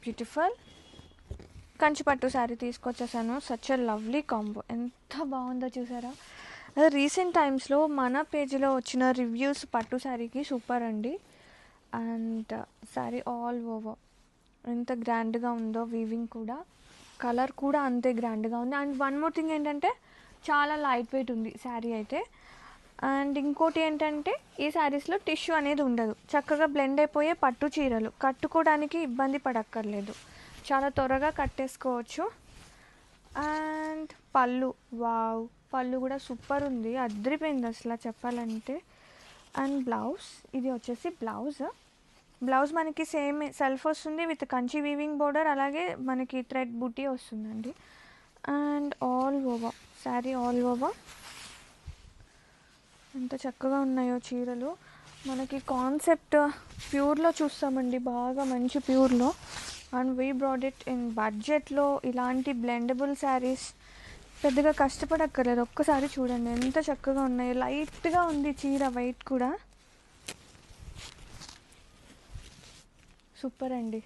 Beautiful Kanchipattu sari తీసుకొచ్చేసాను. Such a lovely combo. ఎంత బాగుందో చూసారా. రీసెంట్ టైమ్స్లో మన పేజీలో వచ్చిన రివ్యూస్ పట్టు శారీకి సూపర్ అండి. అండ్ శారీ ఆల్ ఓవర్ ఎంత గ్రాండ్గా ఉందో, వీవింగ్ కూడా, కలర్ కూడా అంతే గ్రాండ్గా ఉంది. అండ్ వన్ మోర్ థింగ్ ఏంటంటే చాలా లైట్ వెయిట్ ఉంది శారీ అయితే. అండ్ ఇంకోటి ఏంటంటే ఈ శారీస్లో టిష్యూ అనేది ఉండదు. చక్కగా బ్లెండ్ అయిపోయే పట్టు చీరలు, కట్టుకోవడానికి ఇబ్బంది పడక్కర్లేదు, చాలా త్వరగా కట్టేసుకోవచ్చు. అండ్ పళ్ళు, వావ్, పళ్ళు కూడా సూపర్ ఉంది, అదిరిపోయింది అసలు చెప్పాలంటే. అండ్ బ్లౌజ్, ఇది వచ్చేసి బ్లౌజ్ మనకి సేమ్ సెల్ఫ్ వస్తుంది విత్ కంచి వీవింగ్ బోర్డర్, అలాగే మనకి థ్రెడ్ బుటీ వస్తుందండి. And all over sari all over ఎంత చక్కగా ఉన్నాయో చీరలు. మనకి కాన్సెప్ట్ ప్యూర్లో చూస్తామండి, బాగా మంచి ప్యూర్లో. And we brought it in బడ్జెట్లో. ఇలాంటి బ్లెండబుల్ శారీస్ పెద్దగా కష్టపడక్కర్లేదు. ఒక్కసారి చూడండి ఎంత చక్కగా ఉన్నాయో. లైట్గా ఉంది చీర, వెయిట్ కూడా సూపర్ అండి.